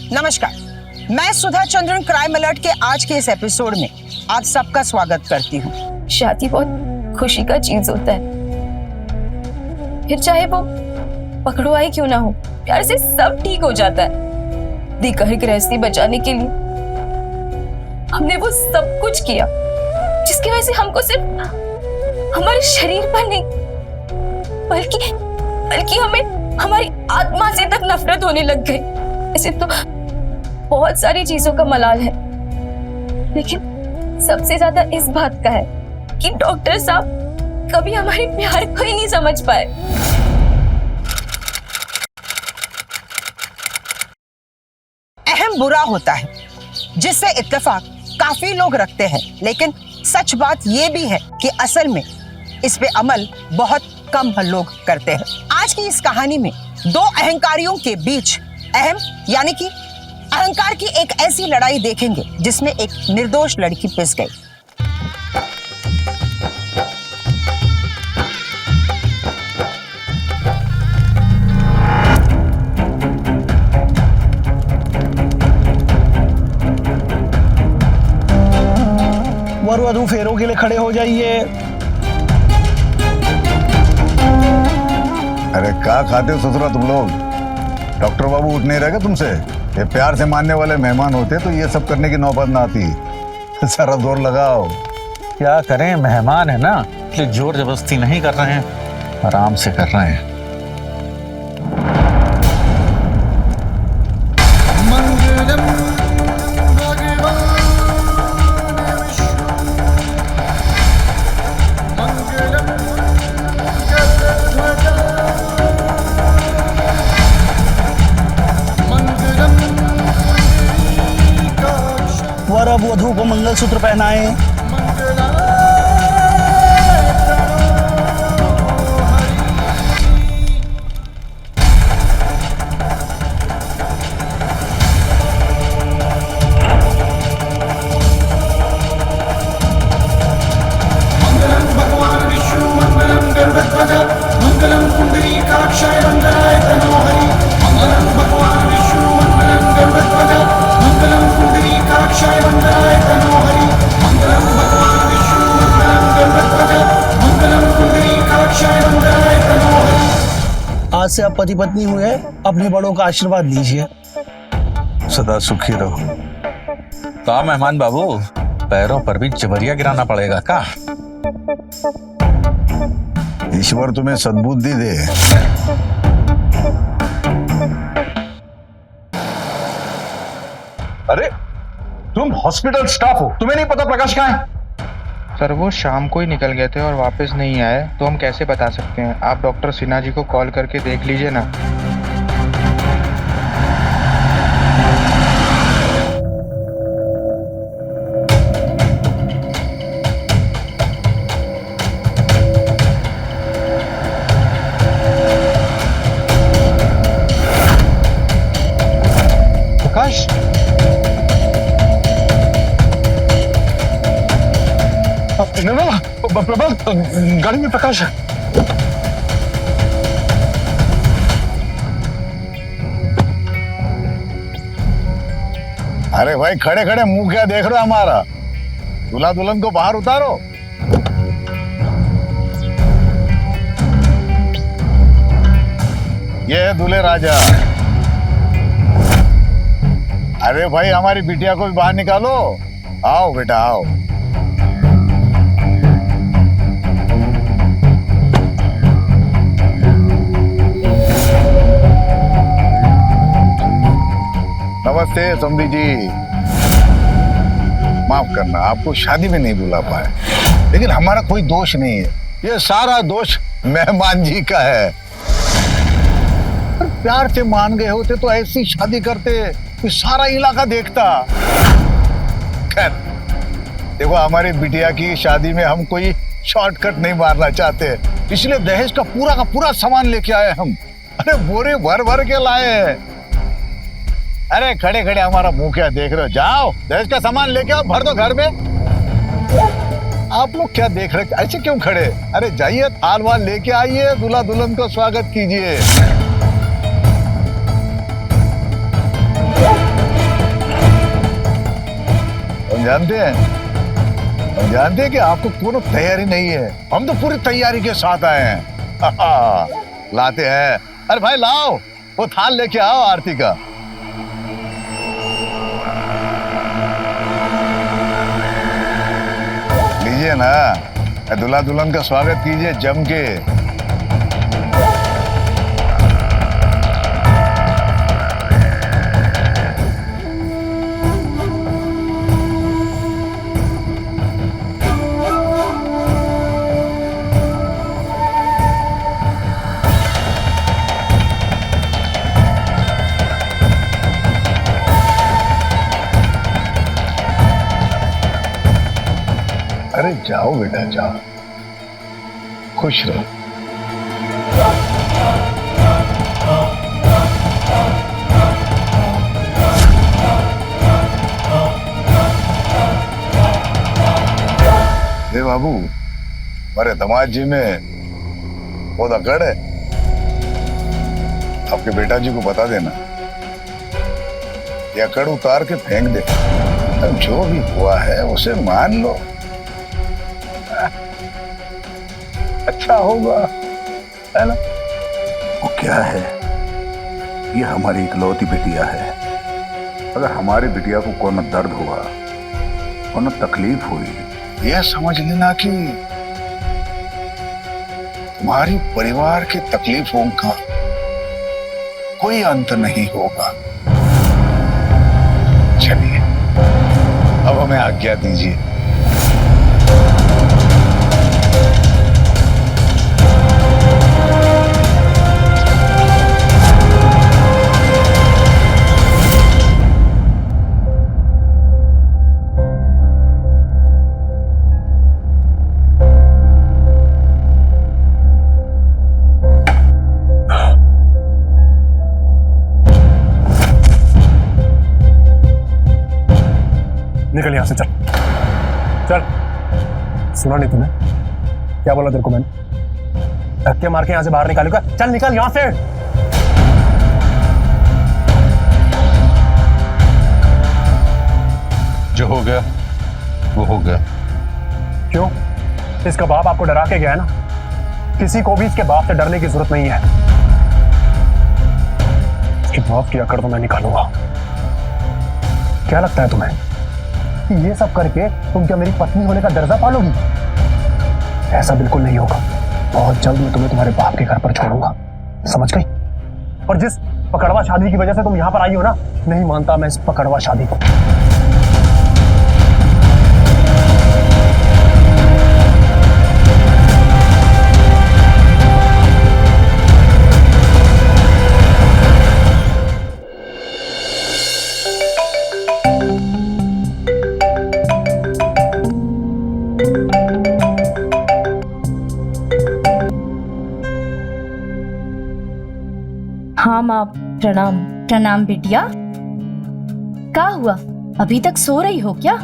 नमस्कार, मैं Sudha Chandran crime alert के आज के इस एपिसोड में आप सबका स्वागत करती हूँ। शादी बहुत खुशी का चीज होता है, फिर चाहे वो पकड़वाई क्यों ना हो, प्यार से सब ठीक हो जाता है। दी घर गृहस्थी बचाने के लिए हमने वो सब कुछ किया जिसकी वजह से हमको सिर्फ हमारे शरीर पर नहीं बल्कि हमें हमारी आत्मा से तक नफरत होने लग गई। ऐसे तो बहुत सारी चीजों का मलाल है, लेकिन सबसे ज्यादा इस बात का है कि डॉक्टर साहब कभी हमारे प्यार को ही नहीं समझ पाए। अहम बुरा होता है जिससे इत्तेफाक काफी लोग रखते हैं, लेकिन सच बात यह भी है कि असल में इस पे अमल बहुत कम लोग करते हैं। आज की इस कहानी में दो अहंकारियों के बीच अहम यानी कि अहंकार की एक ऐसी लड़ाई देखेंगे जिसमें एक निर्दोष लड़की पिस गई। वर वधू फेरों के लिए खड़े हो जाइए। अरे क्या खाते हो ससुरा तुम लोग? डॉक्टर बाबू उठ नहीं रहेगा तुमसे? ये प्यार से मानने वाले मेहमान होते तो ये सब करने की नौबत ना आती। सारा जोर लगाओ। क्या करें, मेहमान है ना, इसलिए जोर जबरदस्ती नहीं कर रहे हैं, आराम से कर रहे हैं। वर अब वधू को मंगलसूत्र पहनाएं। मंगलम भगवान विष्णु मंगलम गरुड़ध्वज मंगलम पुंडरीकाक्षाय मंगलाय तनोहरि। मंगलम भगवान विष्णु मंगलम गरुड़ध्वज मंगलम पुंडरीकाक्षाय मंगलाय तनोहरि। मंगलम भगवान विष्णु मंगलम गरुड़ध्वज मंगलम पुंडरीकाक्षाय मंगलाय तनोहरि। आज से आप पति पत्नी हुए, अपने बड़ों का आशीर्वाद लीजिए। सदा सुखी रहो। का मेहमान बाबू, पैरों पर भी जबरिया गिराना पड़ेगा का? ईश्वर तुम्हें सद्बुद्धि दे। अरे तुम हॉस्पिटल स्टाफ हो, तुम्हें नहीं पता प्रकाश कहाँ है? सर वो शाम को ही निकल गए थे और वापस नहीं आए, तो हम कैसे बता सकते हैं? आप डॉक्टर सिन्हा जी को कॉल करके देख लीजिए ना। प्रकाश, प्रभा, गाड़ी में प्रकाश है। अरे भाई खड़े खड़े मुंह क्या देख रहे हो हमारा? दूल्हा दुल्हन को बाहर उतारो। ये है दूल्हे राजा। अरे भाई हमारी बिटिया को भी बाहर निकालो। आओ बेटा आओ। नमस्ते समधी जी, माफ करना आपको शादी में नहीं बुला पाए, लेकिन हमारा कोई दोष नहीं है। ये सारा दोष मेहमान जी का है। प्यार से मान गए होते तो ऐसी शादी करते कि सारा इलाका देखता। खैर देखो, हमारी बिटिया की शादी में हम कोई शॉर्टकट नहीं मारना चाहते, इसलिए दहेज का पूरा सामान लेके आए हम। अरे बोरे भर भर के लाए हैं। अरे खड़े खड़े हमारा मुंह क्या देख रहे हो? जाओ दहेज का सामान लेके आओ, भर दो घर में। आप लोग क्या देख रहे, ऐसे क्यों खड़े? अरे जाइए थाल वाल लेके आइए, दूल्हा दुल्हन को स्वागत कीजिए। जानते हैं, हम जानते हैं कि आपको पूरी तैयारी नहीं है। हम तो पूरी तैयारी के साथ आए हैं। लाते हैं। अरे भाई लाओ, वो थाल लेके आओ आरती का। लीजिए ना, दूल्हा दुल्हन का स्वागत कीजिए जम के। अरे जाओ बेटा जाओ, खुश रहो। हे बाबू, हमारे दामाद जी में वो अकड़ है, आपके बेटा जी को बता देना, ये अकड़ उतार के फेंक दे। अब जो भी हुआ है उसे मान लो, अच्छा होगा, है ना? वो क्या है, ये हमारी इकलौती बिटिया है। अगर हमारी बिटिया को कोनो दर्द हुआ, कोनो तकलीफ हुई, यह समझ लेना कि तुम्हारी परिवार की तकलीफों का कोई अंत नहीं होगा। चलिए, अब हमें आज्ञा दीजिए। निकल यहां से, चल चल। सुना नहीं तूने क्या बोला तेरे को मैंने? धक्के मार के यहां से बाहर निकालूंगा। चल निकल यहां से। जो हो गया वो हो गया। क्यों? इसका बाप आपको डरा के गया है ना? किसी को भी इसके बाप से डरने की जरूरत नहीं है। इसके बाप की अकड़ तो मैं निकालूंगा। क्या लगता है तुम्हें कि ये सब करके तुम क्या मेरी पत्नी होने का दर्जा पालोगी? ऐसा बिल्कुल नहीं होगा। बहुत जल्द मैं तुम्हें तुम्हारे बाप के घर पर छोड़ूंगा, समझ गई? और जिस पकड़वा शादी की वजह से तुम यहां पर आई हो ना, नहीं मानता मैं इस पकड़वा शादी को। हाँ माँ, प्रणाम। प्रणाम बिटिया। क्या हुआ, अभी तक सो रही हो क्या?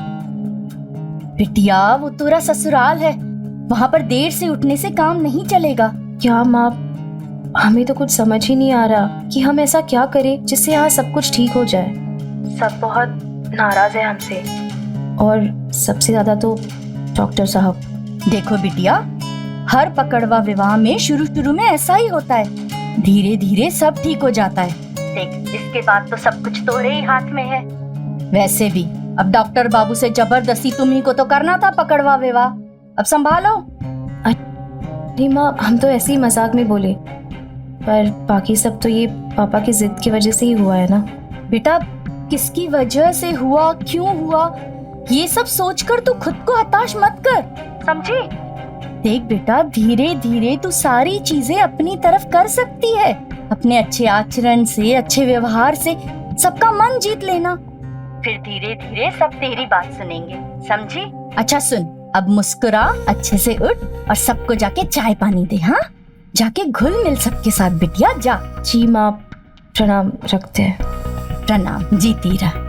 बिटिया वो तेरा ससुराल है, वहां पर देर से उठने से काम नहीं चलेगा। क्या माँ, हमें तो कुछ समझ ही नहीं आ रहा कि हम ऐसा क्या करें जिससे यहाँ सब कुछ ठीक हो जाए। सब बहुत नाराज है हमसे, और सबसे ज्यादा तो डॉक्टर साहब। देखो बिटिया, हर पकड़वा विवाह में शुरू में ऐसा ही होता है, धीरे धीरे सब ठीक हो जाता है। देख, इसके बाद तो सब कुछ तुम्हारे ही हाथ में है। वैसे भी अब डॉक्टर बाबू से जबरदस्ती तुम्ही को तो करना था पकड़वा विवाह, अब संभालो। अरे माँ, हम तो ऐसे ही मजाक में बोले, पर बाकी सब तो ये पापा की जिद की वजह से ही हुआ है ना। बेटा, किसकी वजह से हुआ, क्यों हुआ, ये सब सोचकर तू खुद को हताश मत कर, समझी? देख बेटा, धीरे धीरे तू सारी चीजें अपनी तरफ कर सकती है। अपने अच्छे आचरण से, अच्छे व्यवहार से सबका मन जीत लेना, फिर धीरे धीरे सब तेरी बात सुनेंगे, समझी? अच्छा सुन, अब मुस्कुरा, अच्छे से उठ और सबको जाके चाय पानी दे। हाँ, जाके घुल मिल सबके साथ बिटिया, जा। जी माँ, प्रणाम, रखते हैं। प्रणाम, जीती रह।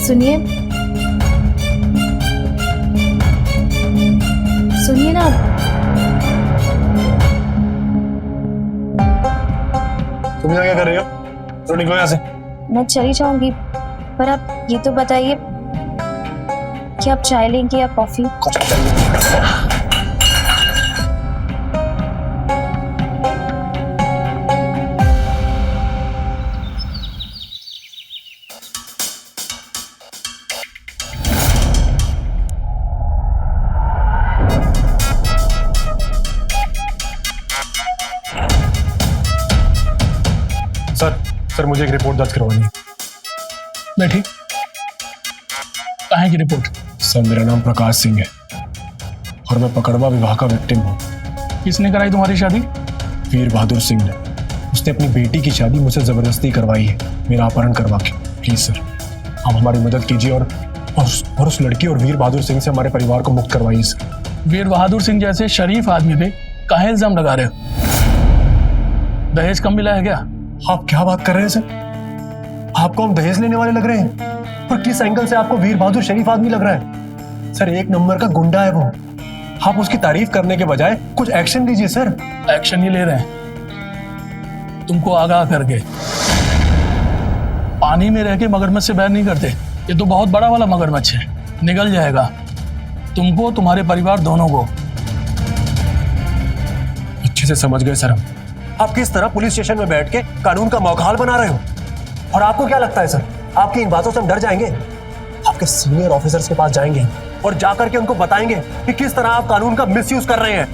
सुनिए सुनिए ना, तुम यहाँ क्या कर रही हो? तो निकलो यहाँ से। मैं चली जाऊंगी, पर आप ये तो बताइए कि आप चाय लेंगे या कॉफी? सर मुझे एक रिपोर्ट दर्ज करवानी है। बैठी। कहाँ की रिपोर्ट? सर मेरा नाम प्रकाश सिंह है और मैं पकड़वा विवाह का विक्टिम हूँ। किसने कराई तुम्हारी शादी? वीर बहादुर सिंह ने। उसने अपनी बेटी की शादी मुझसे जबरदस्ती करवाई है, मेरा अपहरण करवा के। प्लीज सर आप हमारी मदद कीजिए और उस लड़की और वीर बहादुर सिंह से हमारे परिवार को मुक्त करवाइए सर। वीर बहादुर सिंह जैसे शरीफ आदमी पे काहे इल्जाम लगा रहे हो? दहेज कम मिला है क्या? आप क्या बात कर रहे हैं सर? आपको हम दहेज लेने वाले लग रहे हैं? और किस एंगल से आपको वीर बहादुर शरीफ आदमी लग रहा है? सर एक नंबर का गुंडा है वो। आप उसकी तारीफ करने के बजाय कुछ एक्शन लीजिए सर। एक्शन ही ले रहे हैं तुमको आगाह करके। पानी में रह के मगरमच्छ से बैर नहीं करते, ये तो बहुत बड़ा वाला मगरमच्छ है, निकल जाएगा तुमको, तुम्हारे परिवार दोनों को। अच्छे से समझ गए सर हम। आप किस तरह पुलिस स्टेशन में बैठ के कानून का मौखाल बना रहे हो। और आपको क्या लगता है सर आपकी इन बातों से हम डर जाएंगे? आपके सीनियर ऑफिसर्स के पास जाएंगे और जाकर के उनको बताएंगे कि किस तरह आप कानून का मिसयूज कर रहे हैं।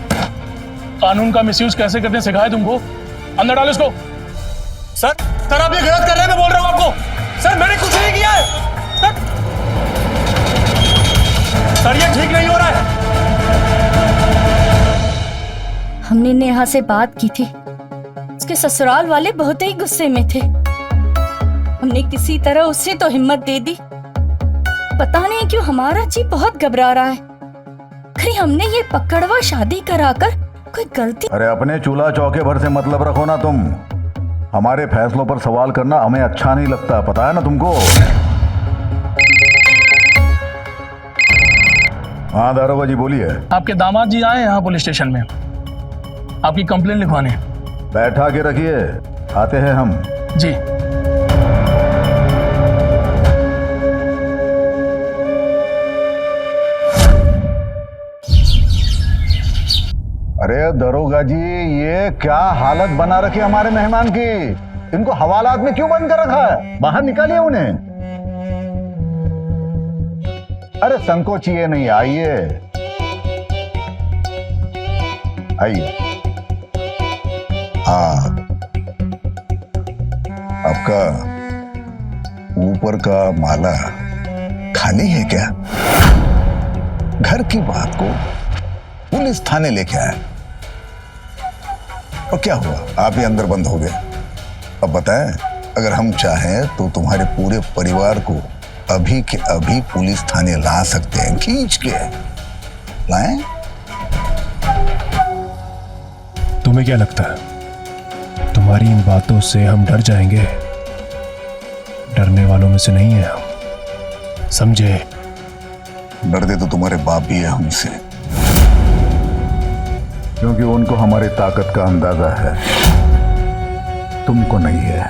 कानून का मिसयूज कैसे करते सिखाए तुमको? अंदर डालो इसको। सर आप ये गलत कर रहे हैं, मैं बोल रहा हूं आपको। सर मैंने कुछ नहीं किया है सर ये ठीक नहीं हो रहा है। हमने नेहा से बात की थी, उसके ससुराल वाले बहुत ही गुस्से में थे। हमने किसी तरह उससे तो हिम्मत दे दी। पता नहीं क्यों हमारा जी बहुत घबरा रहा है। कहीं हमने ये पकड़वा शादी कराकर कोई गलती? अरे अपने चूल्हा चौके भर से मतलब रखो ना तुम। हमारे फैसलों पर सवाल करना हमें अच्छा नहीं लगता, पता है ना तुमको। हाँ दारोगा जी बोलिए। आपके दामाद जी आए यहाँ पुलिस स्टेशन में आपकी कंप्लेंट लिखवाने। बैठा के रखिए, आते हैं हम। जी। अरे दरोगा जी ये क्या हालत बना रखी हमारे मेहमान की। इनको हवालात में क्यों बंद कर रखा है? बाहर निकालिए उन्हें। अरे संकोचिए नहीं, आइए आइए। हाँ आपका ऊपर का माला खाली है क्या? घर की बात को पुलिस थाने लेके आए और क्या हुआ? आप ही अंदर बंद हो गए। अब बताएं, अगर हम चाहें तो तुम्हारे पूरे परिवार को अभी के अभी पुलिस थाने ला सकते हैं, खींच के लाएं। तुम्हें क्या लगता है तुम्हारी इन बातों से हम डर जाएंगे? डरने वालों में से नहीं है हम, समझे? डरते तो तुम्हारे बाप भी है हमसे, क्योंकि उनको हमारी ताकत का अंदाजा है, तुमको नहीं है।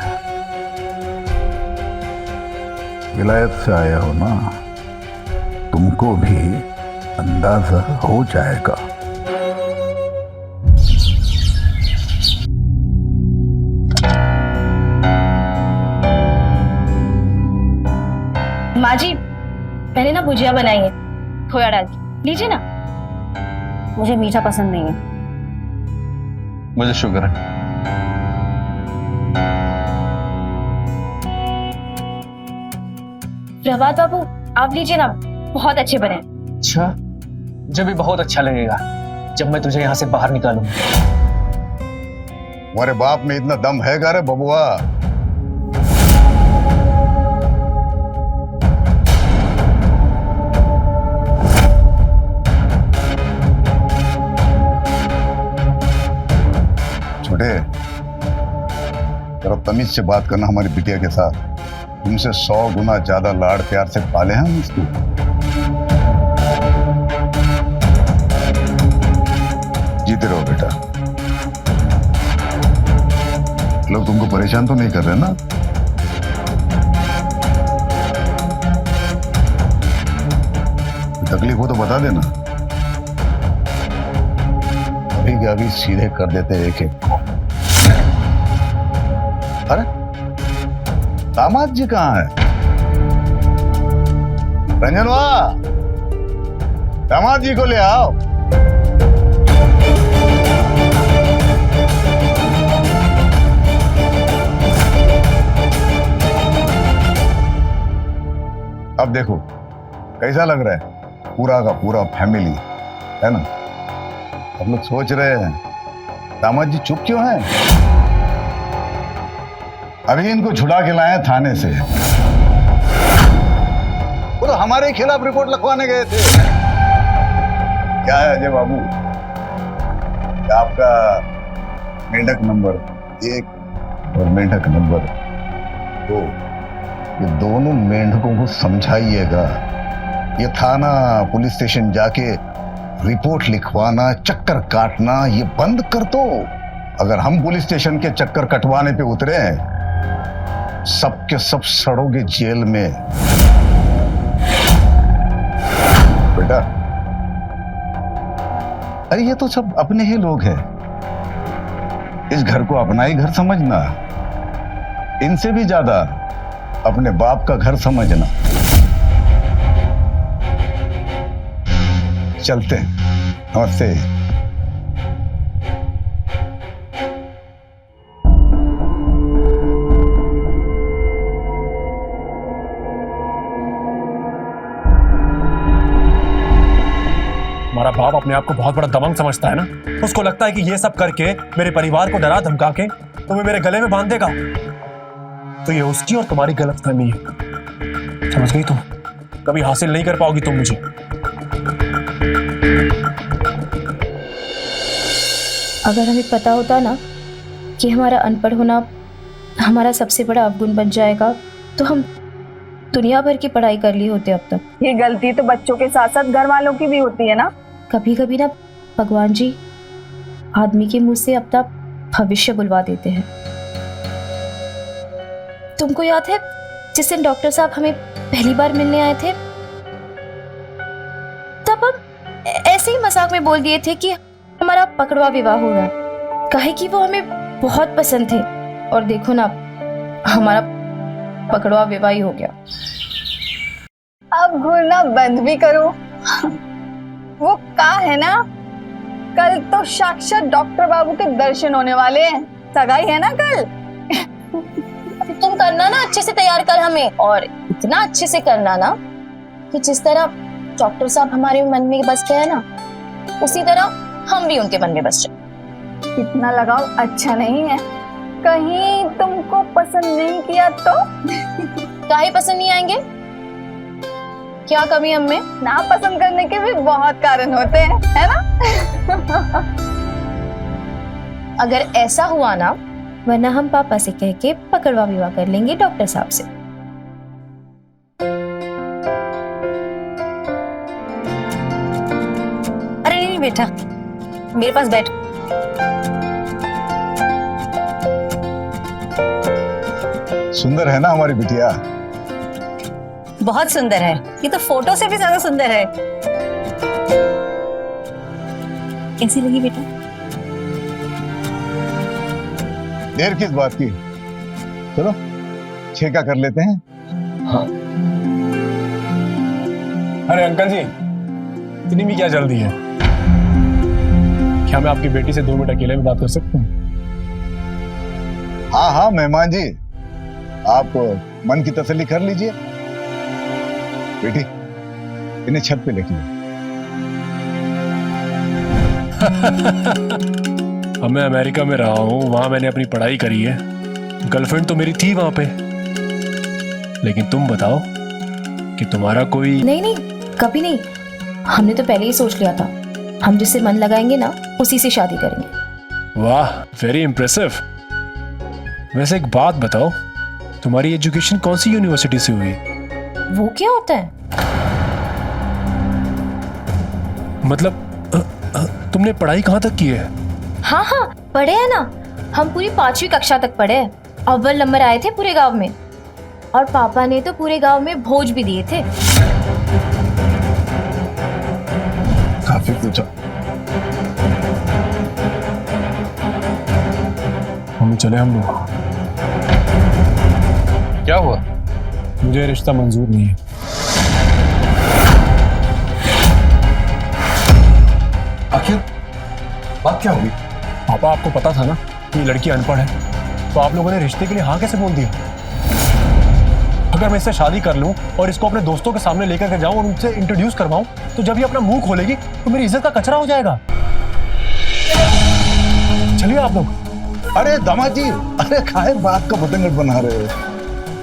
विलायत से आया हो ना, तुमको भी अंदाजा हो जाएगा। माँ जी मैंने ना भुजिया बनाई है खोया डाल के, लीजिए ना। मुझे मीठा पसंद नहीं है। मुझे शुगर है। प्रभात बाबू आप लीजिए ना, बहुत अच्छे बने। अच्छा, मुझे भी बहुत अच्छा लगेगा जब मैं तुझे यहाँ से बाहर निकालूंगा। तुम्हारे बाप में इतना दम है क्या रे बबुआ? छोटे जरा तमीज से बात करना हमारी बिटिया के साथ। तुमसे 100 गुना ज्यादा लाड़ प्यार से पाले हैं हम इसको। जीते रहो बेटा। लोग तुमको परेशान तो नहीं कर रहे ना? तकलीफ हो तो बता देना, अभी के अभी सीधे कर देते एक एक को। अरे दामाद जी कहाँ है? रंजनवा, दामाद जी को ले आओ। अब देखो कैसा लग रहा है, पूरा का पूरा फैमिली है ना। हम लोग सोच रहे हैं दामाद जी चुप क्यों हैं? अभी इनको छुड़ा के लाए थाने से। वो तो हमारे खिलाफ रिपोर्ट लिखवाने गए थे। क्या है अजय बाबू, आपका मेंढक नंबर 1 और मेंढक नंबर 2, ये दोनों मेंढकों को समझाइएगा, ये थाना पुलिस स्टेशन जाके रिपोर्ट लिखवाना, चक्कर काटना ये बंद कर दो। अगर हम पुलिस स्टेशन के चक्कर कटवाने पे उतरे हैं, सबके सब सड़ोगे जेल में। बेटा, अरे ये तो सब अपने ही लोग हैं, इस घर को अपना ही घर समझना, इनसे भी ज्यादा अपने बाप का घर समझना। चलते हैं, नमस्ते। हमारा बाप अपने आप को बहुत बड़ा दबंग समझता है ना, उसको लगता है कि ये सब करके मेरे परिवार को डरा धमका के तुम्हें मेरे गले में बांध देगा। तो ये उसकी और तुम्हारी गलतफहमी है, समझ गई तुम? कभी हासिल नहीं कर पाओगी तुम मुझे। अगर हमें पता होता ना कि हमारा अनपढ़ होना हमारा सबसे बड़ा अवगुण बन जाएगा, तो हम दुनिया भर की पढ़ाई कर ली होते अब तक। ये गलती तो बच्चों के साथ साथ घर वालों की भी होती है ना। कभी कभी ना भगवान जी आदमी के मुंह से अपना भविष्य बुलवा देते हैं। तुमको याद है जिस दिन डॉक्टर साहब हमें पहली बार मिलने आए थे, तब हम ऐसे ही मजाक में बोल दिए थे कि हमारा पकड़वा विवाह होगा, काहे कि वो हमें बहुत पसंद थे। और देखो ना, हमारा पकड़वा विवाह ही हो गया। अब घूरना बंद भी करो। वो का है ना, कल तो साक्षात डॉक्टर बाबू के दर्शन होने वाले हैं। सगाई है ना कल। तुम करना ना अच्छे से तैयार कर हमें, और इतना अच्छे से करना ना कि जिस तरह डॉक्टर साहब हमारे मन में बस गए ना, उसी तरह हम भी उनके मन में बस जाए। इतना लगाव अच्छा नहीं है, कहीं तुमको पसंद नहीं किया तो? काहे पसंद नहीं आएंगे? क्या कमी हम में? ना पसंद करने के भी बहुत कारण होते हैं, है ना? अगर ऐसा हुआ ना, वरना हम पापा से कह के पकड़वा विवाह कर लेंगे डॉक्टर साहब से। अरे नहीं बेटा, मेरे पास बैठ। सुंदर है ना हमारी बिटिया? बहुत सुंदर है, ये तो फोटो से भी ज्यादा सुंदर है। कैसी लगी बेटा? देर किस बात की, चलो छेका कर लेते हैं। हाँ। अरे अंकल जी, इतनी भी क्या जल्दी है? क्या मैं आपकी बेटी से 2 मिनट अकेले में बात कर सकता हूँ? हाँ हाँ मेहमान जी, आप मन की तसल्ली कर लीजिए। बेटी, इन्हें छत पे लेके अब मैं अमेरिका में रहा हूँ, वहां मैंने अपनी पढ़ाई करी है, गर्लफ्रेंड तो मेरी थी वहां पे। लेकिन तुम बताओ कि तुम्हारा कोई? नहीं नहीं, कभी नहीं। हमने तो पहले ही सोच लिया था, हम जिससे मन लगाएंगे ना उसी से शादी करेंगे। वाह, वेरी इंप्रेसिव। वैसे एक बात बताओ, तुम्हारी एजुकेशन कौन सी यूनिवर्सिटी से हुई? वो क्या होता है? मतलब तुमने पढ़ाई कहाँ तक की है? हाँ हाँ पढ़े हैं ना, हम पूरी 5वीं कक्षा तक पढ़े हैं। अव्वल नंबर आए थे पूरे गांव में, और पापा ने तो पूरे गांव में भोज भी दिए थे। काफी कुछ। मम्मी चले हम लोग। क्या हुआ? मुझे रिश्ता मंजूर नहीं है। आखिर बात क्या होगी? पापा आपको पता था ना कि लड़की अनपढ़ है, तो आप लोगों ने रिश्ते के लिए हाँ कैसे बोल दिया? अगर मैं इससे शादी कर लूं और इसको अपने दोस्तों के सामने लेकर के जाऊं और उनसे इंट्रोड्यूस करवाऊं, तो जब ये अपना मुंह खोलेगी तो मेरी इज्जत का कचरा हो जाएगा। चलिए आप लोग। अरे दामाद जी, अरे काहे बात का पतंगड़ बना रहे हो?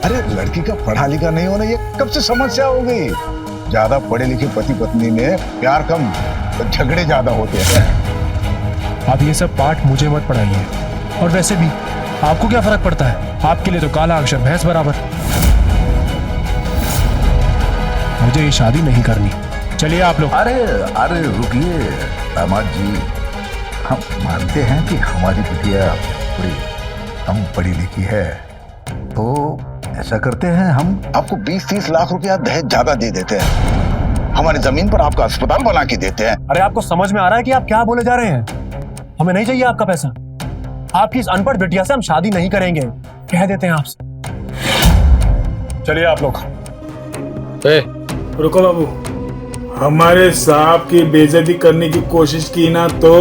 अरे लड़की का पढ़ा लिखा नहीं होना ये कब से समस्या हो गई? ज्यादा पढ़े लिखे पति पत्नी में प्यार कम, तो झगड़े ज्यादा होते हैं। आप ये सब पाठ मुझे मत पढ़ाइए, और वैसे भी आपको क्या फर्क पड़ता है? आपके लिए तो काला अक्षर भैंस बराबर। मुझे ये शादी नहीं करनी। चलिए आप लोग। अरे अरे रुकिए दामाद जी, हम मानते हैं कि हमारी बिटिया थोड़ी कम पढ़ी लिखी है, तो ऐसा करते हैं हम आपको 20-30 लाख रुपया दहेज ज्यादा दे देते हैं, हमारी जमीन पर आपका अस्पताल बना के देते हैं। अरे आपको समझ में आ रहा है कि आप क्या बोले जा रहे हैं? हमें नहीं चाहिए आपका पैसा। आपकी इस अनपढ़ बिटिया से हम शादी नहीं करेंगे, कह देते हैं आपसे। चलिए आप लोग। रुको बाबू, हमारे साहब की बेइज्जती करने की कोशिश की ना तो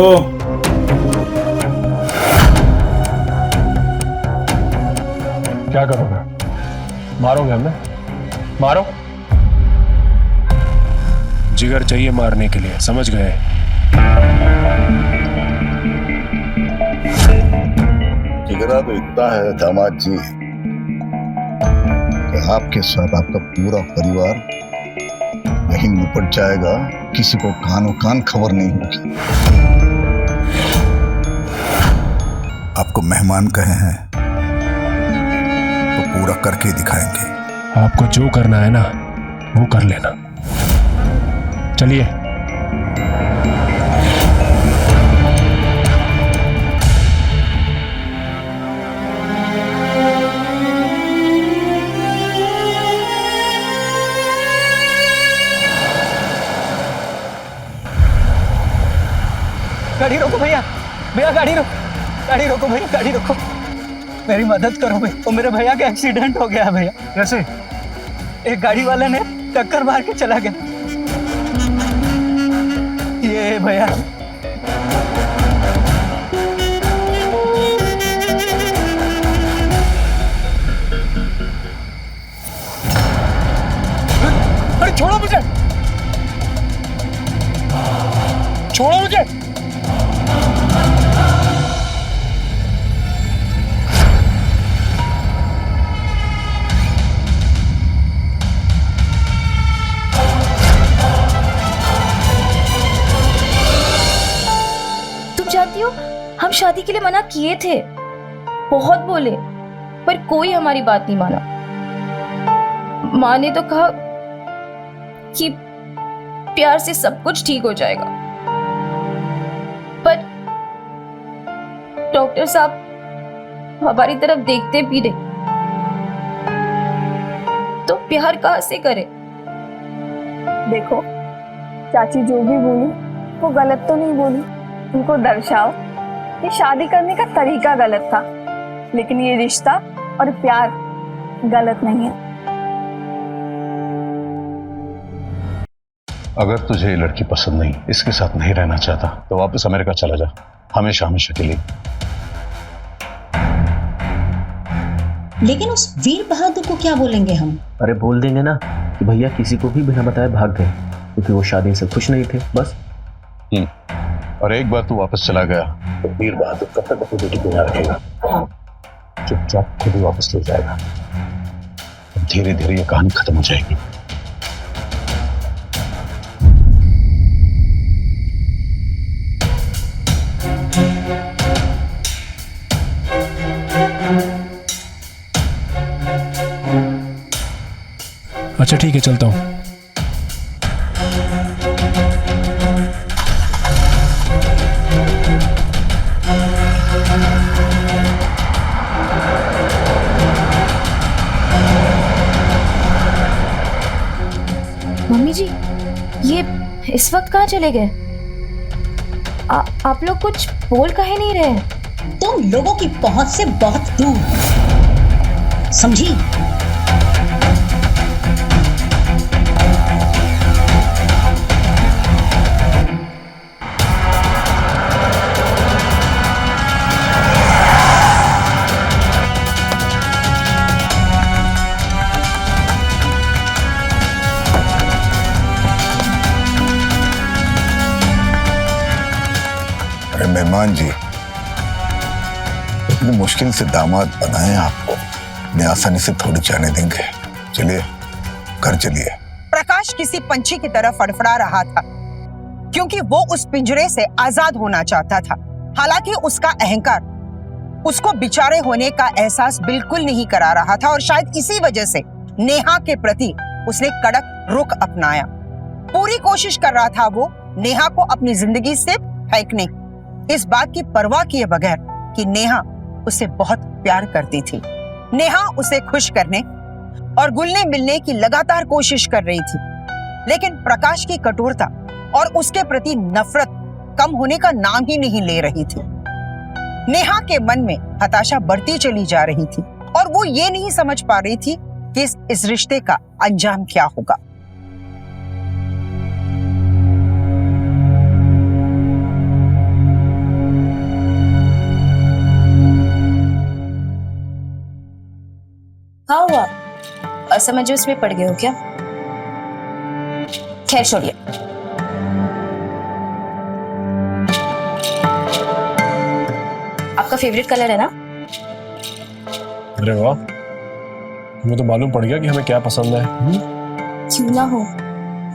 क्या करोगे? मारोगे हमें? मारो। जिगर चाहिए मारने के लिए, समझ गए? जिगरा तो इतना है दामाद जी कि आपके साथ आपका पूरा परिवार यहीं निपट जाएगा, किसी को कानो कान खबर नहीं होगी। आपको मेहमान कहे हैं तो पूरा करके दिखाएंगे। आपको जो करना है ना वो कर लेना। चलिए। गाड़ी रोको भैया, भैया गाड़ी रोको, गाड़ी रोको भैया, गाड़ी रोको, मेरी मदद करो भैया। तो मेरे भैया का एक्सीडेंट हो गया भैया। कैसे? एक गाड़ी वाले ने टक्कर मार के चला गया। ये भैया अरे छोड़ो मुझे, छोड़ो मुझे। जानती हो, हम शादी के लिए मना किए थे, बहुत बोले, पर कोई हमारी बात नहीं माना। माँ ने तो कहा कि प्यार से सब कुछ ठीक हो जाएगा, पर डॉक्टर साहब हमारी तरफ देखते भी नहीं, तो प्यार कहाँ से करे? देखो चाची जो भी बोली वो गलत तो नहीं बोली, उनको दर्शाओ कि शादी करने का तरीका गलत था, लेकिन ये रिश्ता और प्यार गलत नहीं है। अगर तुझे ये लड़की पसंद नहीं, इसके साथ नहीं रहना चाहता, तो वापस अमेरिका चला जा, हमेशा हमेशा के लिए। लेकिन उस वीर बहादुर को क्या बोलेंगे हम? अरे बोल देंगे ना कि भैया किसी को भी बिना बताए भाग गए, क्योंकि वो शादी से खुश नहीं थे, बस। और एक बार तू वापस चला गया तो वीर बहादुर कब तक अपनी बेटी को याद रखेगा? चुपचाप खुद ही वापस ले जाएगा। धीरे धीरे ये कहानी खत्म हो जाएगी। चलता हूँ। मम्मी जी, ये इस वक्त कहाँ चले गए? आप लोग कुछ बोल काहे नहीं रहे? तुम लोगों की पहुंच से बहुत दूर, समझी? अरे मेहमान जी, इतनी मुश्किल से दामाद बनाए आपको, इतनी आसानी से थोड़ी जाने देंगे। चलिए घर चलिए। प्रकाश किसी पंछी की तरह फड़फड़ा रहा था, क्योंकि वो उस पिंजरे से आजाद होना चाहता था। हालांकि उसका अहंकार उसको बेचारे होने का एहसास बिल्कुल नहीं करा रहा था, और शायद इसी वजह से नेहा के प्रति उसने कड़क रुख अपनाया। पूरी कोशिश कर रहा था वो नेहा को अपनी जिंदगी से फेंकने, इस बात की परवाह किए बगैर कि नेहा उसे बहुत प्यार करती थी। नेहा उसे खुश करने और घुलने मिलने की लगातार कोशिश कर रही थी, लेकिन प्रकाश की कठोरता और उसके प्रति नफरत कम होने का नाम ही नहीं ले रही थी। नेहा के मन में हताशा बढ़ती चली जा रही थी, और वो ये नहीं समझ पा रही थी कि इस रिश्ते का अंजाम क्या होगा। हाँ हुआ, असमंजस में पड़ गए हो क्या? खैर छोड़िए। आपका फेवरेट कलर है ना? अरे वाह, तुम्हें तो मालूम पड़ गया कि हमें क्या पसंद है। क्यों ना हो,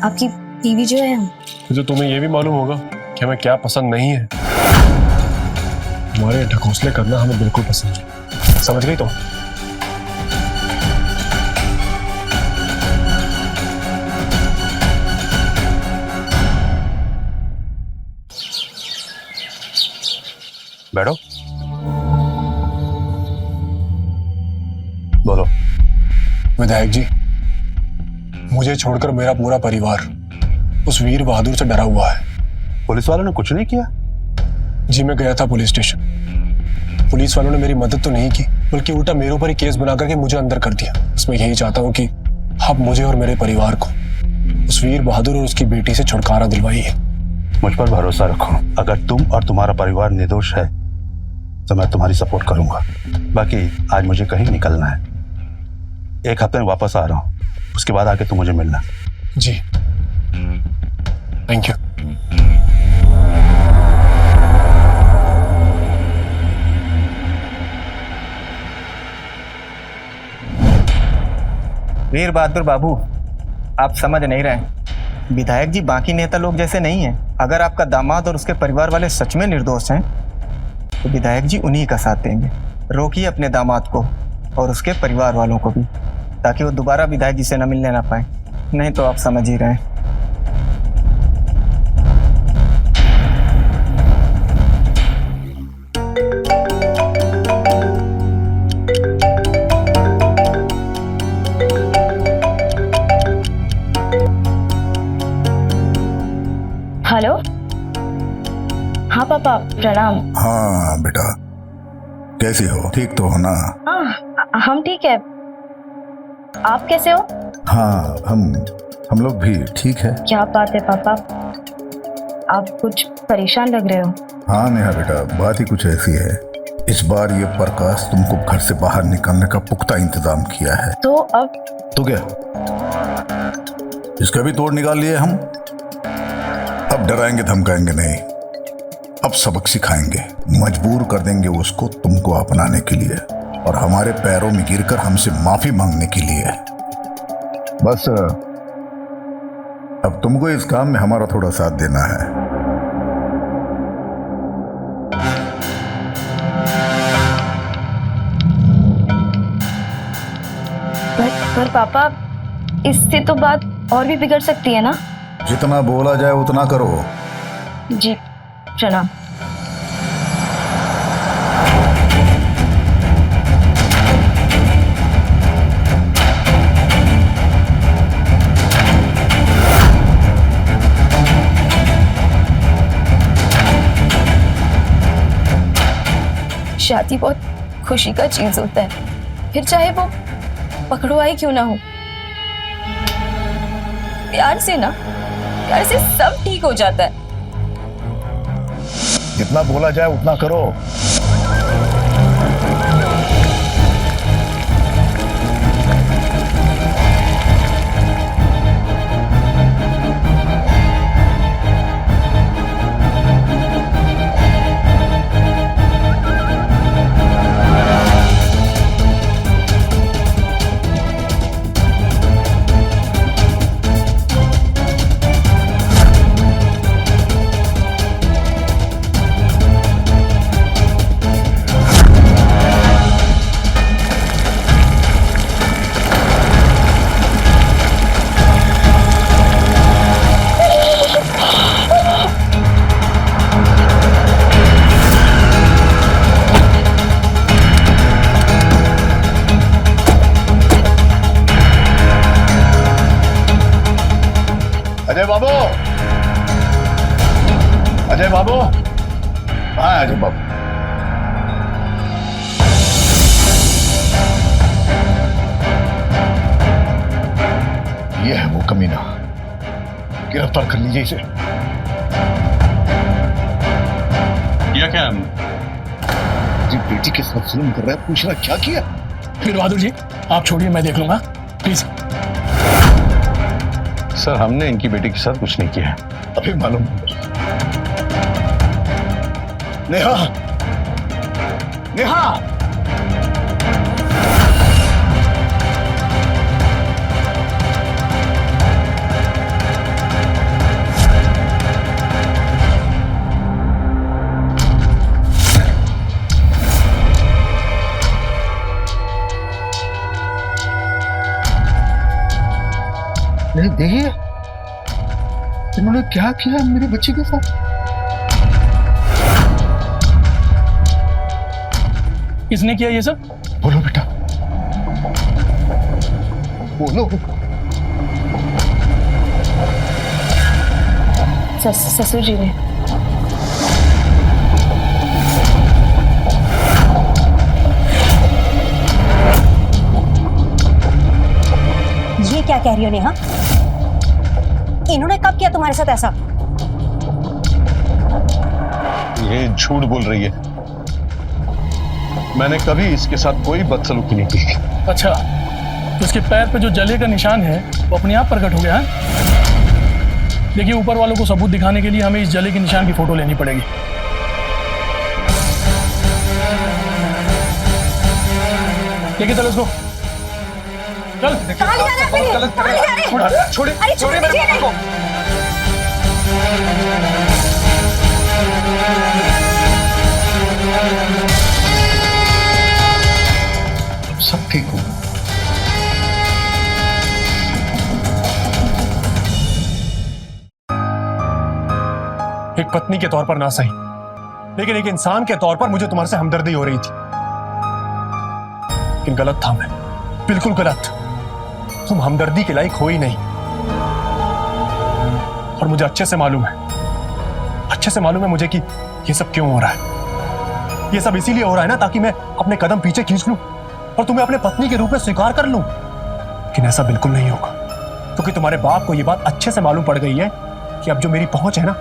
आपकी बीवी जो है तो तुम्हें ये भी मालूम होगा कि हमें क्या पसंद नहीं है। तुम्हारे ढकोसले करना हमें बिल्कुल पसंद है, समझ गई? तो बैठो, बोलो। विधायक जी, मुझे छोड़कर मेरा पूरा परिवार उस वीर बहादुर से डरा हुआ है। पुलिस वालों ने कुछ नहीं किया? जी, मैं गया था पुलिस स्टेशन। पुलिस वालों ने मेरी मदद तो नहीं की, बल्कि उल्टा मेरे ऊपर ही केस बना करके मुझे अंदर कर दिया। बस मैं यही चाहता हूँ कि आप मुझे और मेरे परिवार को उस वीर बहादुर और उसकी बेटी से छुटकारा दिलवाइए। मुझ पर भरोसा रखो, अगर तुम और तुम्हारा परिवार निर्दोष है तो मैं तुम्हारी सपोर्ट करूंगा। बाकी आज मुझे कहीं निकलना है, 1 हफ्ते में वापस आ रहा हूं, उसके बाद आके तुम मुझे मिलना। जी, थैंक यू। वीर बहादुर बाबू, आप समझ नहीं रहे। विधायक जी बाकी नेता लोग जैसे नहीं हैं। अगर आपका दामाद और उसके परिवार वाले सच में निर्दोष हैं तो विधायक जी उन्हीं का साथ देंगे। रोकिए अपने दामाद को और उसके परिवार वालों को भी, ताकि वो दोबारा विधायक जी से न मिलने ना पाए। नहीं तो आप समझ ही रहे हैं। हेलो। हाँ पापा, प्रणाम। हाँ बेटा, कैसी हो? ठीक तो हो ना? हाँ, हम ठीक है। आप कैसे हो? हाँ, हम लोग भी ठीक है। क्या बात है पापा, आप कुछ परेशान लग रहे हो। हाँ नेहा बेटा, बात ही कुछ ऐसी है। इस बार ये प्रकाश तुमको घर से बाहर निकलने का पुख्ता इंतजाम किया है। तो अब? तो क्या, इसका भी तोड़ निकाल लिए हम। अब डराएंगे धमकाएंगे नहीं, अब सबक सिखाएंगे, मजबूर कर देंगे उसको तुमको अपनाने के लिए और हमारे पैरों में गिरकर हमसे माफी मांगने के लिए। बस अब तुमको इस काम में हमारा थोड़ा साथ देना है। पर पापा, इससे तो बात और भी बिगड़ सकती है ना। जितना बोला जाए उतना करो। जी प्रणाम। शादी बहुत खुशी का चीज होता है, फिर चाहे वो पकड़वाई क्यों ना हो। प्यार से ना, प्यार से सब ठीक हो जाता है। जितना बोला जाए उतना करो। अजय बाबू, अजय बाबू, हाँ अजय बाबू। ये है वो कमीना, गिरफ्तार कर लीजिए इसे। किया क्या हमने? जी बेटी के साथ जुल्म कर रहा है, पूछ रहा क्या किया। वीर बहादुर जी आप छोड़िए, मैं देख लूंगा प्लीज। सर हमने इनकी बेटी के साथ कुछ नहीं किया है। अभी मालूम। नेहा, नेहा, नहीं देखिए इन्होंने क्या किया मेरे बच्चे के साथ। किसने किया ये सब? बोलो बेटा, बोलो। ससुर जी ने। ये क्या कह रही हो नेहा? इन्होंने कब किया तुम्हारे साथ ऐसा? ये झूठ बोल रही है। मैंने कभी इसके साथ कोई बदसलूकी नहीं की। अच्छा, तो उसके पैर पे जो जले का निशान है वो अपने आप प्रकट हो गया है? देखिए ऊपर वालों को सबूत दिखाने के लिए हमें इस जले के निशान की फोटो लेनी पड़ेगी। लेके चलो इसको। चल। कहाँ ले जा रहे हैं? कहाँ ले जा रहे हैं? छोड़े, अरे छोड़े मेरे पापा को। सब ठीक हो। एक पत्नी के तौर पर ना सही, लेकिन एक इंसान के तौर पर मुझे तुम्हारे से हमदर्दी हो रही थी। लेकिन गलत था मैं, बिल्कुल गलत। तुम हमदर्दी के लायक हो ही नहीं। और मुझे अच्छे से मालूम है मुझे कि ये सब क्यों हो रहा है। ये सब इसीलिए हो रहा है ना ताकि मैं अपने कदम पीछे खींच लूं और तुम्हें अपने पत्नी के रूप में स्वीकार कर लूं। लेकिन ऐसा बिल्कुल नहीं होगा, क्योंकि तुम्हारे बाप को यह बात अच्छे से मालूम पड़ गई है कि अब जो मेरी पहुंच है ना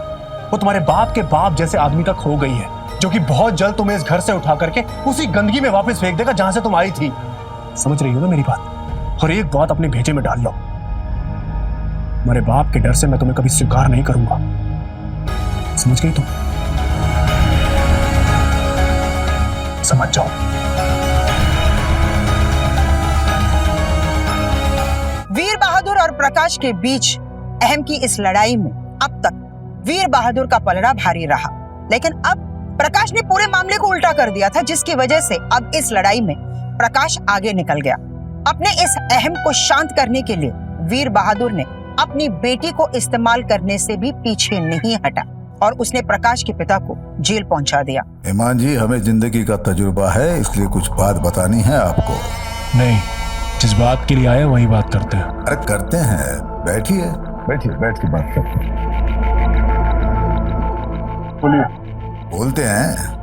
वो तुम्हारे बाप के बाप जैसे आदमी तक हो गई है, जो कि बहुत जल्द तुम्हें इस घर से उठा करके उसी गंदगी में वापस फेंक देगा जहां से तुम आई थी। समझ रही हो ना मेरी बात? और एक बात अपने भेजे में डाल लो, तुम्हारे बाप के डर से मैं तुम्हें कभी स्वीकार नहीं करूंगा। समझ गई तुम? समझ जाओ। वीर बहादुर और प्रकाश के बीच अहम की इस लड़ाई में अब तक वीर बहादुर का पलड़ा भारी रहा, लेकिन अब प्रकाश ने पूरे मामले को उल्टा कर दिया था, जिसकी वजह से अब इस लड़ाई में प्रकाश आगे निकल गया। अपने इस अहम को शांत करने के लिए वीर बहादुर ने अपनी बेटी को इस्तेमाल करने से भी पीछे नहीं हटा और उसने प्रकाश के पिता को जेल पहुंचा दिया। ईमान जी, हमें जिंदगी का तजुर्बा है, इसलिए कुछ बात बतानी है आपको। नहीं, जिस बात के लिए आए वही बात करते हैं। अरे करते हैं, बैठिए बैठिए, बैठ के बात करते हैं। बोलते हैं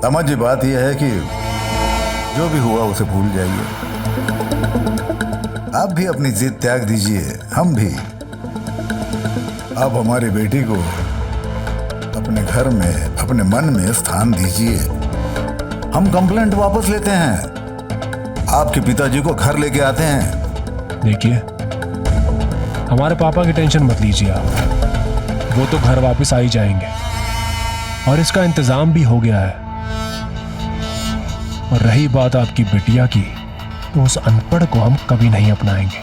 समझ, बात यह है कि जो भी हुआ उसे भूल जाइए। आप भी अपनी जिद त्याग दीजिए, हम भी। आप हमारी बेटी को अपने घर में, अपने मन में स्थान दीजिए। हम कंप्लेंट वापस लेते हैं, आपके पिताजी को घर लेके आते हैं। देखिए, हमारे पापा की टेंशन मत लीजिए आप, वो तो घर वापस आ ही जाएंगे और इसका इंतजाम भी हो गया है। और रही बात आपकी बिटिया की, तो उस अनपढ़ को हम कभी नहीं अपनाएंगे।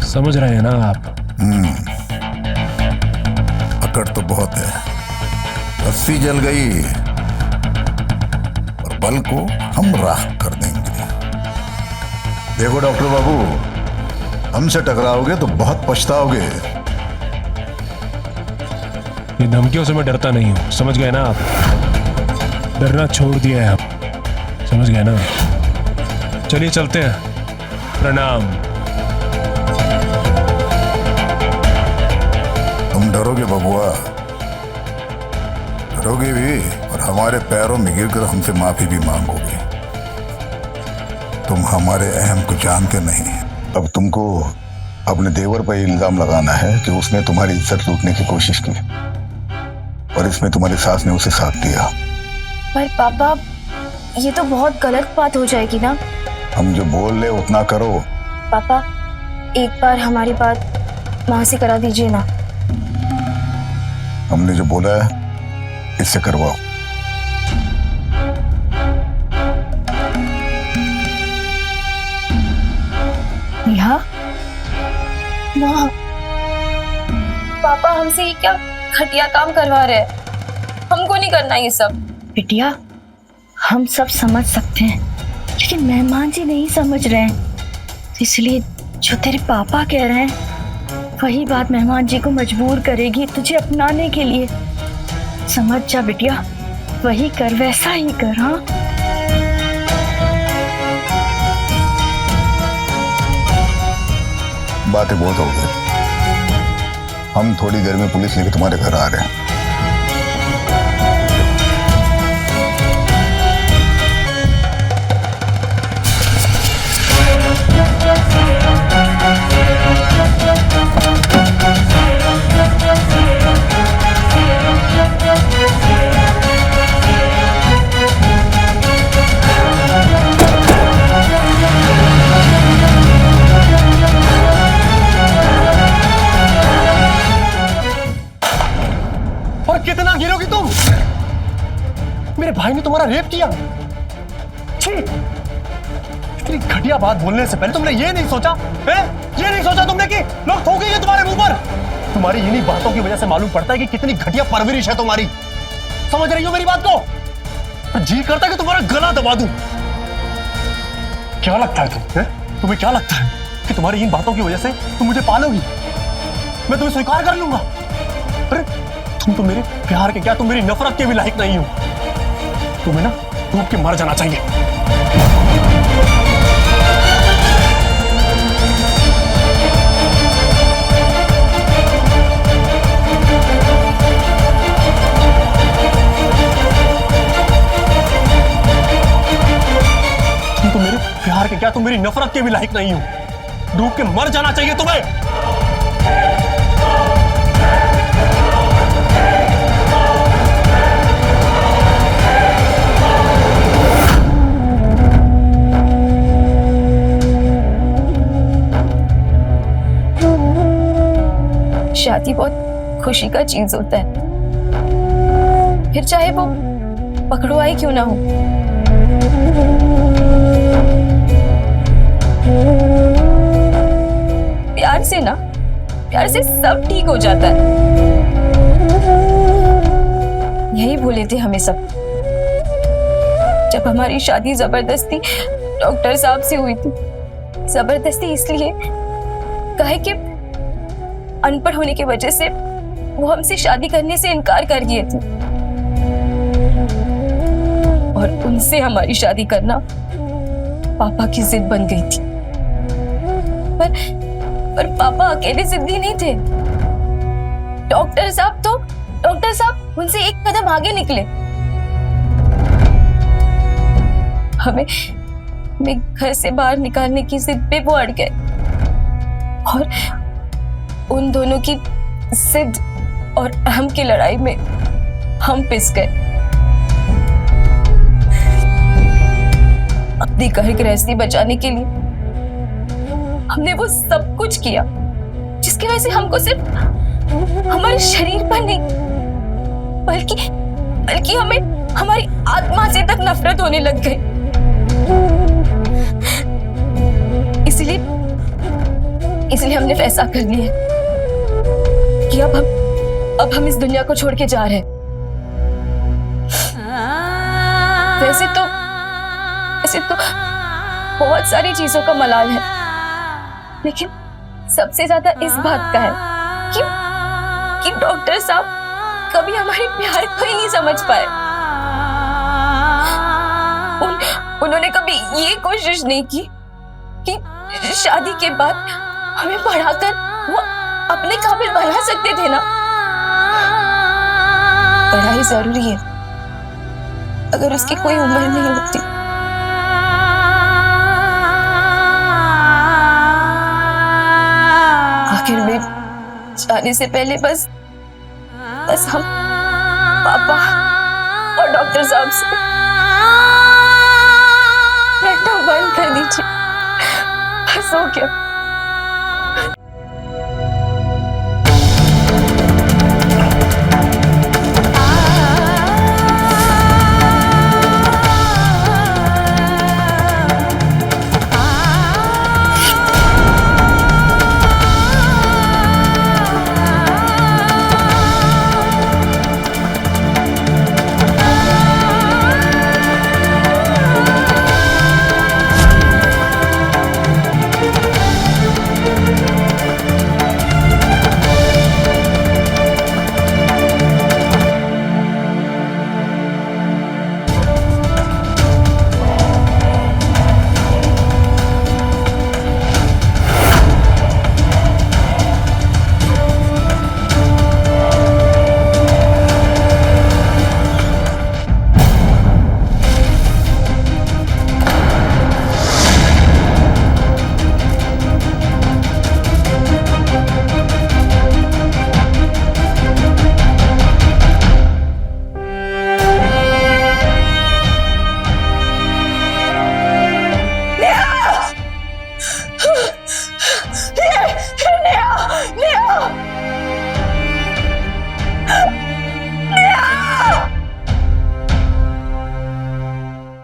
समझ रहे हैं ना आप? अकड़ तो बहुत है, रस्सी जल गई और बल को हम राख कर देंगे। देखो डॉक्टर बाबू, हमसे टकराओगे तो बहुत पछताओगे। ये धमकियों से मैं डरता नहीं हूं, समझ गए ना आप? डरना छोड़ दिया है आप, समझ गए ना? चलिए चलते हैं, प्रणाम। तुम डरोगे बबुआ, डरोगे भी और हमारे पैरों में गिरकर हमसे माफी भी मांगोगे। तुम हमारे अहम को जानते नहीं। अब तुमको अपने देवर पर इल्जाम लगाना है कि उसने तुम्हारी इज्जत लूटने की कोशिश की और इसमें तुम्हारी सास ने उसे साथ दिया। पर पापा, ये तो बहुत गलत बात हो जाएगी ना। हम जो बोल ले उतना करो। पापा, एक बार हमारी बात माँ से करा दीजिए ना। हमने जो बोला है इससे करवाओ। नेहा, माँ, पापा हमसे ये क्या घटिया काम करवा रहे हैं? हमको नहीं करना ये सब। बिटिया, हम सब समझ सकते हैं, लेकिन मेहमान जी नहीं समझ रहे हैं, इसलिए जो तेरे पापा कह रहे हैं वही बात मेहमान जी को मजबूर करेगी तुझे अपनाने के लिए। समझ जा बिटिया, वही कर, वैसा ही कर। हाँ, बातें बहुत हो गई, हम थोड़ी देर में पुलिस लेके तुम्हारे घर आ रहे हैं। कितना गिरोगी तुम? मेरे भाई ने तुम्हारा रेप किया। छी! इतनी घटिया बात बोलने से पहले तुमने ये नहीं सोचा है? ये नहीं सोचा तुमने कि लोग थूकेंगे तुम्हारे मुंह पर? तुम्हारी इन्हीं बातों की वजह से मालूम पड़ता है कि कितनी घटिया परवरिश है तुम्हारी। समझ रही हो मेरी बात को? जी करता है कि तुम्हारा गला दबा दूं। क्या लगता है तुम्हें क्या लगता है कि तुम्हारी इन बातों की वजह से तुम मुझे पालोगी? मैं तुम्हें स्वीकार कर लूंगा? अरे तुम तो मेरे प्यार के क्या, तुम मेरी नफरत के भी लायक नहीं हो। तुम्हें ना डूब के मर जाना चाहिए। तुम तो मेरे प्यार के क्या, तुम मेरी नफरत के भी लायक नहीं हो। डूब के मर जाना चाहिए तुम्हें। शादी बहुत खुशी का चीज होता है, फिर चाहे वो पकड़वाई क्यों ना हो। प्यार से ना, प्यार से सब ठीक हो जाता है। यही बोले थे हमें सब, जब हमारी शादी जबरदस्ती डॉक्टर साहब से हुई थी। जबरदस्ती इसलिए कहे कि अनपढ़ होने की वजह से वो हमसे शादी करने से इनकार कर दिए थे और उनसे हमारी शादी करना पापा की जिद बन गई थी। पर पापा अकेले जिद्दी नहीं थे। डॉक्टर साहब उनसे एक कदम आगे निकले। हमें घर से बाहर निकालने की जिद पे वो अड़ गए और उन दोनों की जिद और अहम की लड़ाई में हम पिस गए। अपनी घर गृहस्थी बचाने के लिए हमने वो सब कुछ किया जिसकी वजह से हमको सिर्फ हमारे शरीर पर नहीं बल्कि हमें हमारी आत्मा से तक नफरत होने लग गई। इसलिए हमने फैसला कर लिया कि अब हम इस दुनिया को छोड़ के जा रहे हैं। वैसे तो बहुत सारी चीजों का मलाल है, लेकिन सबसे ज्यादा इस बात का है कि डॉक्टर साहब कभी हमारे प्यार को ही नहीं समझ पाए। उन्होंने कभी ये कोशिश नहीं की कि शादी के बाद हमें पढ़ाकर वो अपने काबिल बना सकते थे ना। पढ़ाई जरूरी है, अगर उसकी कोई उम्र नहीं होती। आखिर में जाने से पहले बस हम पापा और डॉक्टर साहब से लड़ना बंद कर दीजिए, बस हो गया।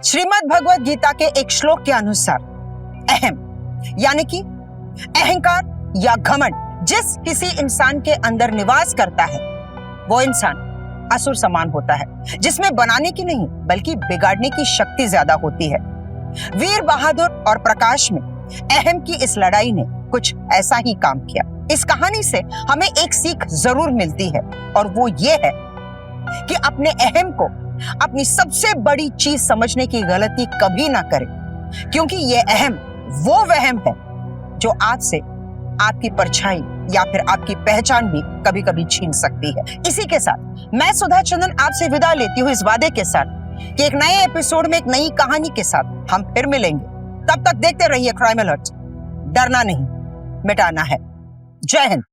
श्रीमद् भगवद गीता के एक श्लोक के अनुसार अहम यानी कि अहंकार या घमंड जिस किसी इंसान के अंदर निवास करता है वो इंसान असुर समान होता है, जिसमें बनाने की नहीं बल्कि बिगाड़ने की शक्ति ज्यादा होती है। वीर बहादुर और प्रकाश में अहम की इस लड़ाई ने कुछ ऐसा ही काम किया। इस कहानी से हमें एक सीख जरूर मिलती है और वो ये है कि अपने अहम को अपनी सबसे बड़ी चीज समझने की गलती कभी ना करें, क्योंकि ये अहम वो वहम है जो आपसे आपकी परछाई या फिर आपकी पहचान भी कभी कभी छीन सकती है। इसी के साथ मैं सुधा चंदन आपसे विदा लेती हूँ इस वादे के साथ कि एक नए एपिसोड में एक नई कहानी के साथ हम फिर मिलेंगे। तब तक देखते रहिए क्राइम अलर्ट। डरना नहीं, मिटाना है। जय हिंद।